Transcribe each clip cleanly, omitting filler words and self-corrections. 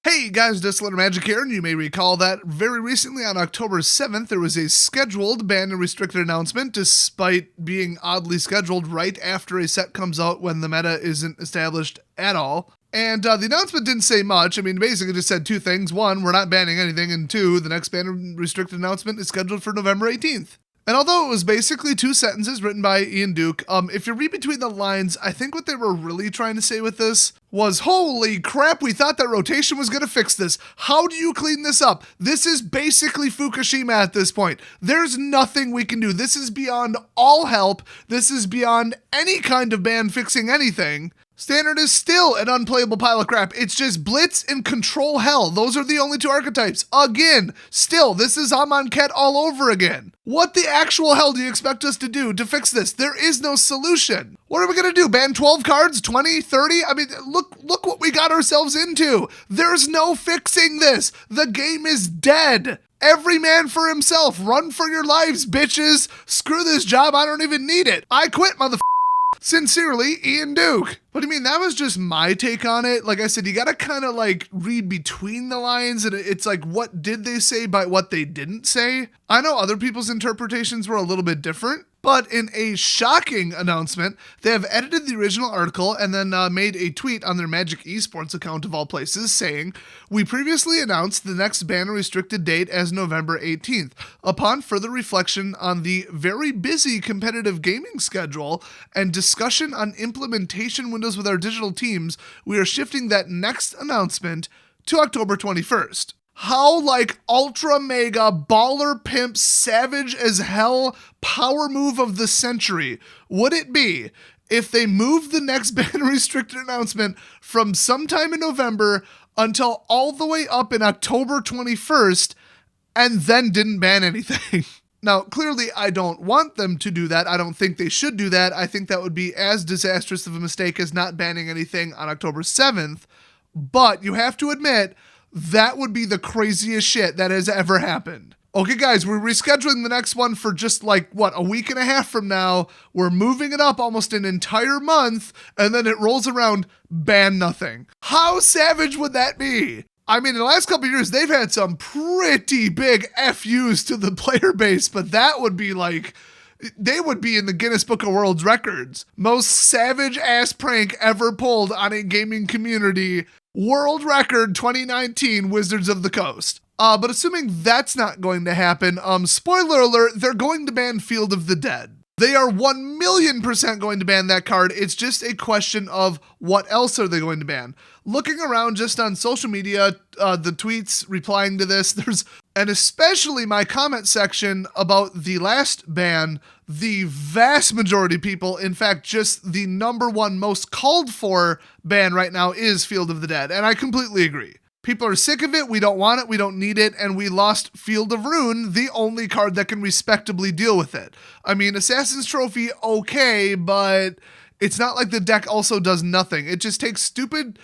Hey guys, Disciplined Magic here, and you may recall that very recently on October 7th, there was a scheduled banned and restricted announcement, despite being oddly scheduled right after a set comes out when the meta isn't established at all. And the announcement didn't say much. I mean, basically just said two things. One, we're not banning anything, and two, the next banned and restricted announcement is scheduled for November 18th. And although it was basically two sentences written by Ian Duke, if you read between the lines, I think what they were really trying to say with this was, holy crap, we thought that rotation was going to fix this. How do you clean this up? This is basically Fukushima at this point. There's nothing we can do. This is beyond all help. This is beyond any kind of ban fixing anything. Standard is still an unplayable pile of crap. It's just Blitz and Control Hell. Those are the only two archetypes. Again, still, this is Amonkhet all over again. What the actual hell do you expect us to do to fix this? There is no solution. What are we going to do? Ban 12 cards? 20? 30? I mean, look what we got ourselves into. There's no fixing this. The game is dead. Every man for himself. Run for your lives, bitches. Screw this job. I don't even need it. I quit, motherfucker. Sincerely, Ian Duke. But I mean, that was just my take on it. Like I said, you gotta kind of like read between the lines, and it's like, what did they say by what they didn't say? I know other people's interpretations were a little bit different, but in a shocking announcement, they have edited the original article and then made a tweet on their Magic Esports account of all places saying, "We previously announced the next ban and restricted date as November 18th. Upon further reflection on the very busy competitive gaming schedule and discussion on implementation windows with our digital teams, we are shifting that next announcement to October 21st. How like ultra mega baller pimp savage as hell power move of the century would it be if they moved the next ban restricted announcement from sometime in November until all the way up in October 21st and then didn't ban anything?" Now, clearly, I don't want them to do that. I don't think they should do that. I think that would be as disastrous of a mistake as not banning anything on October 7th. But you have to admit, that would be the craziest shit that has ever happened. Okay, guys, we're rescheduling the next one for just like, a week and a half from now. We're moving it up almost an entire month, and then it rolls around, ban nothing. How savage would that be? I mean, in the last couple of years, they've had some pretty big FUs to the player base, but that would be like, they would be in the Guinness Book of World Records. Most savage ass prank ever pulled on a gaming community. World record 2019 Wizards of the Coast. But assuming that's not going to happen, spoiler alert, they're going to ban Field of the Dead. They are 1,000,000% going to ban that card. It's just a question of what else are they going to ban. Looking around just on social media, the tweets replying to this, and especially my comment section about the last ban, the vast majority of people, in fact, just the number one most called for ban right now is Field of the Dead. And I completely agree. People are sick of it, we don't want it, we don't need it, and we lost Field of Ruin, the only card that can respectably deal with it. I mean, Assassin's Trophy, okay, but it's not like the deck also does nothing. It just takes stupid,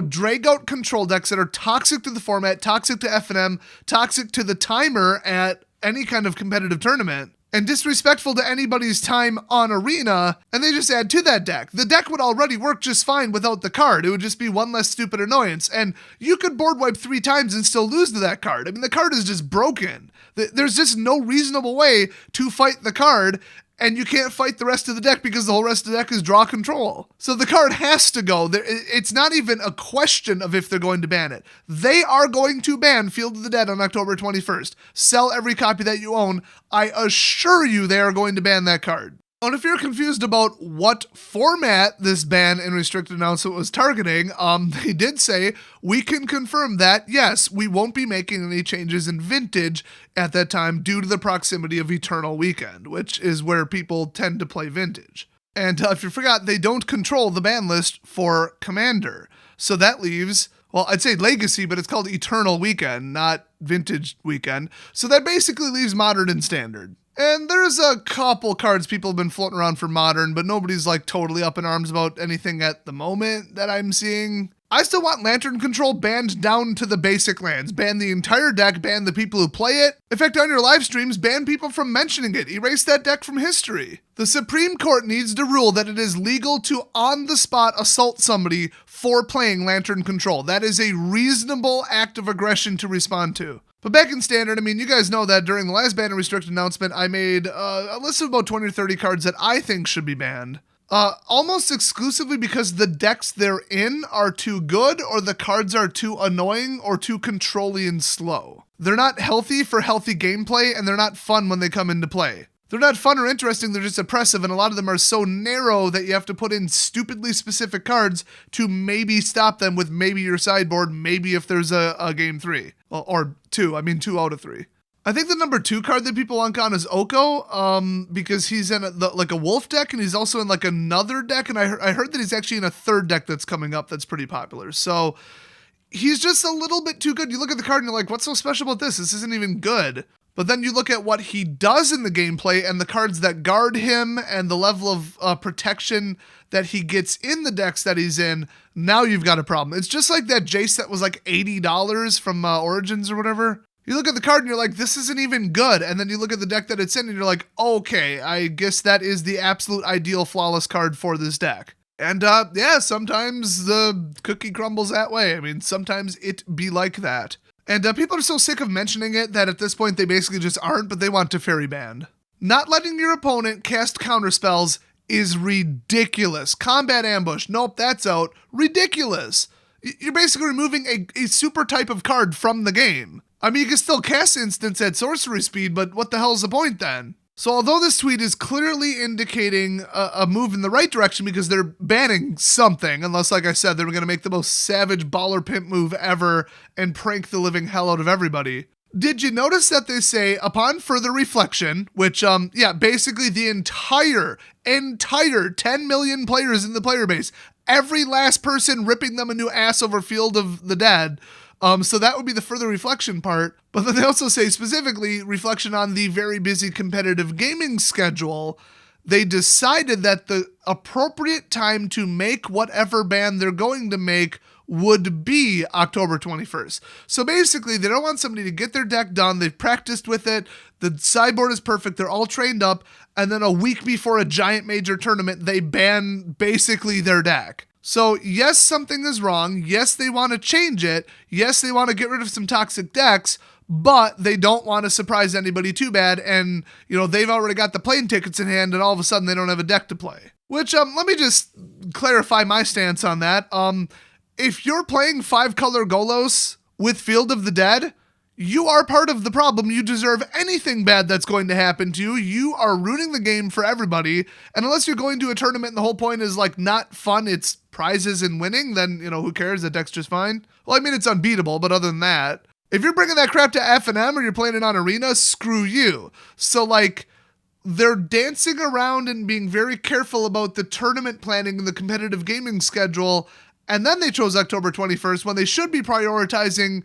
drag out control decks that are toxic to the format, toxic to FNM, toxic to the timer at any kind of competitive tournament, and disrespectful to anybody's time on Arena, and they just add to that deck. The deck would already work just fine without the card. It would just be one less stupid annoyance, and you could board wipe 3 times and still lose to that card. I mean, the card is just broken. There's just no reasonable way to fight the card, and you can't fight the rest of the deck because the whole rest of the deck is draw control. So the card has to go. It's not even a question of if they're going to ban it. They are going to ban Field of the Dead on October 21st. Sell every copy that you own. I assure you they are going to ban that card. And if you're confused about what format this ban and restricted announcement was targeting, they did say, we can confirm that, yes, we won't be making any changes in Vintage at that time due to the proximity of Eternal Weekend, which is where people tend to play Vintage. And if you forgot, they don't control the ban list for Commander. So that leaves, well, I'd say Legacy, but it's called Eternal Weekend, not Vintage Weekend. So that basically leaves Modern and Standard. And there's a couple cards people have been floating around for Modern, but nobody's like totally up in arms about anything at the moment that I'm seeing. I still want Lantern Control banned down to the basic lands. Ban the entire deck, ban the people who play it. In fact, on your live streams, ban people from mentioning it. Erase that deck from history. The Supreme Court needs to rule that it is legal to on-the-spot assault somebody for playing Lantern Control. That is a reasonable act of aggression to respond to. But back in Standard, I mean, you guys know that during the last ban and restrict announcement, I made a list of about 20 or 30 cards that I think should be banned. Almost exclusively because the decks they're in are too good, or the cards are too annoying or too controlling and slow. They're not healthy for healthy gameplay, and they're not fun when they come into play. They're not fun or interesting, they're just oppressive, and a lot of them are so narrow that you have to put in stupidly specific cards to maybe stop them with maybe your sideboard, maybe if there's a game 3. Or 2, I mean 2 out of 3. I think the number 2 card that people want on is Oko, because he's in a wolf deck, and he's also in like another deck, and I heard that he's actually in a third deck that's coming up that's pretty popular. So he's just a little bit too good. You look at the card and you're like, what's so special about this? This isn't even good. But then you look at what he does in the gameplay and the cards that guard him and the level of protection that he gets in the decks that he's in, now you've got a problem. It's just like that Jace that was like $80 from Origins or whatever. You look at the card and you're like, this isn't even good. And then you look at the deck that it's in and you're like, okay, I guess that is the absolute ideal flawless card for this deck. And yeah, sometimes the cookie crumbles that way. I mean, sometimes it be like that. And people are so sick of mentioning it that at this point they basically just aren't, but they want Teferi banned. Not letting your opponent cast counterspells is ridiculous. Combat Ambush, nope, that's out. Ridiculous. You're basically removing a super type of card from the game. I mean, you can still cast Instants at sorcery speed, but what the hell's the point then? So although this tweet is clearly indicating a move in the right direction because they're banning something, unless, like I said, they were going to make the most savage baller pimp move ever and prank the living hell out of everybody. Did you notice that they say, upon further reflection, which, yeah, basically the entire 10 million players in the player base, every last person ripping them a new ass over Field of the Dead. So that would be the further reflection part. But then they also say specifically reflection on the very busy competitive gaming schedule. They decided that the appropriate time to make whatever ban they're going to make would be October 21st. So basically, they don't want somebody to get their deck done. They've practiced with it. The sideboard is perfect. They're all trained up. And then a week before a giant major tournament, they ban basically their deck. So yes, something is wrong. Yes, they want to change it. Yes, they want to get rid of some toxic decks, but they don't want to surprise anybody too bad. And, you know, they've already got the plane tickets in hand and all of a sudden they don't have a deck to play. Which, let me just clarify my stance on that. If you're playing 5-color Golos with Field of the Dead, you are part of the problem. You deserve anything bad that's going to happen to you. You are ruining the game for everybody. And unless you're going to a tournament and the whole point is like not fun, it's prizes and winning, then, you know, who cares? The deck's just fine. Well, I mean, it's unbeatable, but other than that, if you're bringing that crap to F&M or you're playing it on Arena, screw you. So like, they're dancing around and being very careful about the tournament planning and the competitive gaming schedule. And then they chose October 21st when they should be prioritizing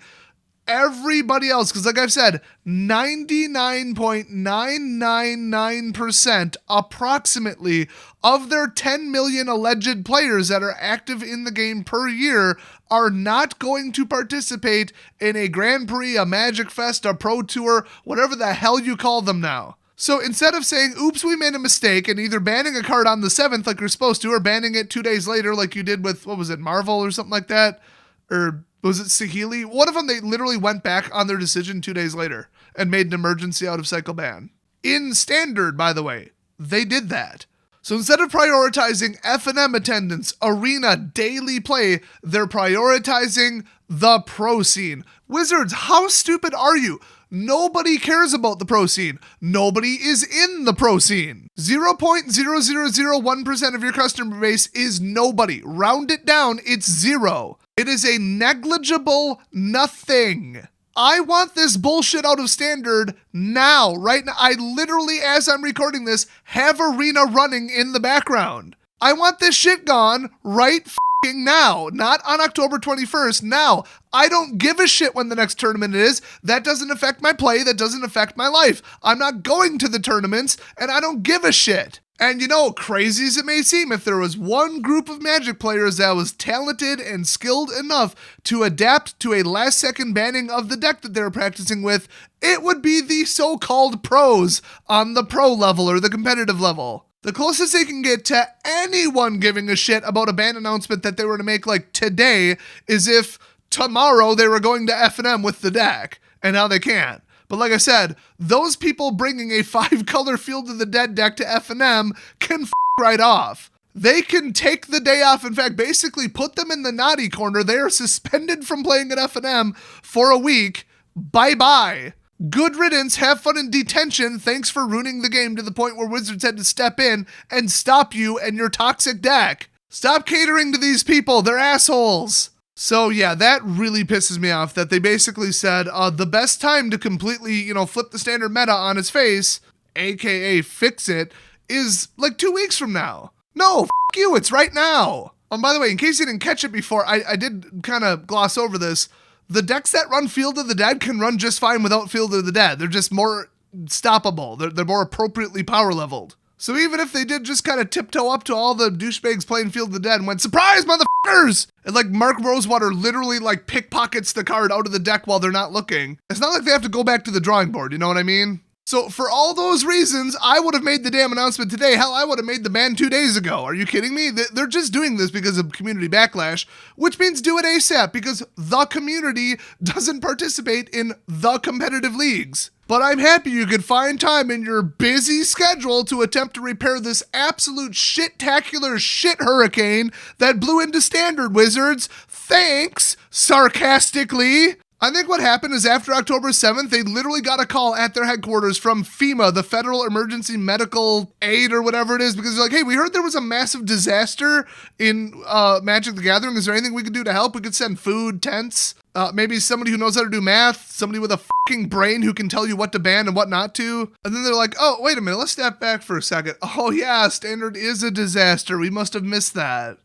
everybody else, because like I've said, 99.999% approximately of their 10 million alleged players that are active in the game per year are not going to participate in a Grand Prix, a Magic Fest, a Pro Tour, whatever the hell you call them now. So instead of saying, oops, we made a mistake, and either banning a card on the 7th like you're supposed to, or banning it 2 days later like you did with, what was it, Marvel or something like that? Or was it Sahili? One of them, they literally went back on their decision 2 days later and made an emergency out of cycle ban. In Standard, by the way, they did that. So instead of prioritizing F&M attendance, arena, daily play, they're prioritizing the pro scene. Wizards, how stupid are you? Nobody cares about the pro scene. Nobody is in the pro scene. 0.0001% of your customer base is nobody. Round it down, it's 0. It is a negligible nothing. I want this bullshit out of Standard now, right now. I literally, as I'm recording this, have Arena running in the background. I want this shit gone right now, not on October 21st, now. I don't give a shit when the next tournament is. That doesn't affect my play, that doesn't affect my life. I'm not going to the tournaments, and I don't give a shit. And crazy as it may seem, if there was one group of Magic players that was talented and skilled enough to adapt to a last-second banning of the deck that they were practicing with, it would be the so-called pros on the pro level or the competitive level. The closest they can get to anyone giving a shit about a ban announcement that they were to make like today is if tomorrow they were going to F&M with the deck, and now they can't. But like I said, those people bringing a 5-color Field of the Dead deck to F&M can right off. They can take the day off. In fact, basically put them in the naughty corner. They are suspended from playing at F&M for a week. Bye-bye. Good riddance. Have fun in detention. Thanks for ruining the game to the point where Wizards had to step in and stop you and your toxic deck. Stop catering to these people. They're assholes. So yeah, that really pisses me off that they basically said the best time to completely, flip the standard meta on its face, aka fix it, is like 2 weeks from now. No, you, it's right now. By the way, in case you didn't catch it before, I did kind of gloss over this. The decks that run Field of the Dead can run just fine without Field of the Dead. They're just more stoppable. They're more appropriately power leveled. So even if they did just kind of tiptoe up to all the douchebags playing Field of the Dead and went, surprise, motherfuckers! And like Mark Rosewater literally like pickpockets the card out of the deck while they're not looking. It's not like they have to go back to the drawing board, you know what I mean? So for all those reasons, I would have made the damn announcement today. Hell, I would have made the ban 2 days ago. Are you kidding me? They're just doing this because of community backlash, which means do it ASAP because the community doesn't participate in the competitive leagues. But I'm happy you could find time in your busy schedule to attempt to repair this absolute shit-tacular shit hurricane that blew into Standard, Wizards. Thanks, sarcastically. I think what happened is after October 7th, they literally got a call at their headquarters from FEMA, the Federal Emergency Medical Aid or whatever it is, because they're like, hey, we heard there was a massive disaster in Magic the Gathering. Is there anything we could do to help? We could send food, tents, maybe somebody who knows how to do math, somebody with a fucking brain who can tell you what to ban and what not to. And then they're like, oh, wait a minute, let's step back for a second. Oh yeah, Standard is a disaster. We must have missed that.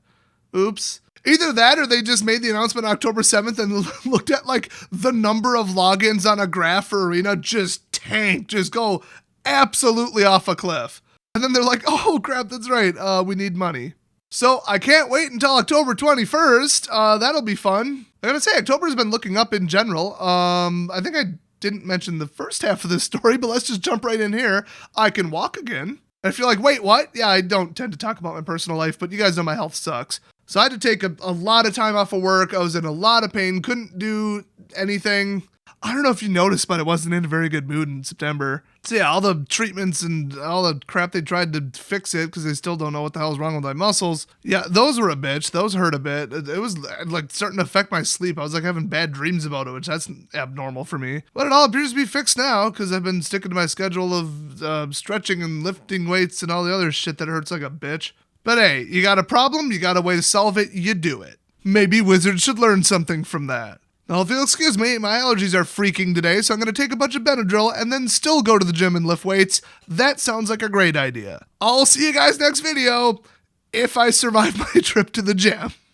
Oops. Either that or they just made the announcement October 7th and looked at like the number of logins on a graph for Arena just tank, just go absolutely off a cliff. And then they're like, oh crap, that's right, we need money. So I can't wait until October 21st. That'll be fun. I gotta say, October's been looking up in general. I think I didn't mention the first half of this story, but let's just jump right in here. I can walk again. And if you're like, wait, what? Yeah, I don't tend to talk about my personal life, but you guys know my health sucks. So I had to take a lot of time off of work. I was in a lot of pain, couldn't do anything. I don't know if you noticed, but I wasn't in a very good mood in September. So yeah, all the treatments and all the crap they tried to fix it because they still don't know what the hell's wrong with my muscles. Yeah, those were a bitch. Those hurt a bit. It was like starting to affect my sleep. I was like having bad dreams about it, which that's abnormal for me. But it all appears to be fixed now because I've been sticking to my schedule of stretching and lifting weights and all the other shit that hurts like a bitch. But hey, you got a problem, you got a way to solve it, you do it. Maybe Wizards should learn something from that. Now, if you'll excuse me, my allergies are freaking today, so I'm going to take a bunch of Benadryl and then still go to the gym and lift weights. That sounds like a great idea. I'll see you guys next video if I survive my trip to the gym.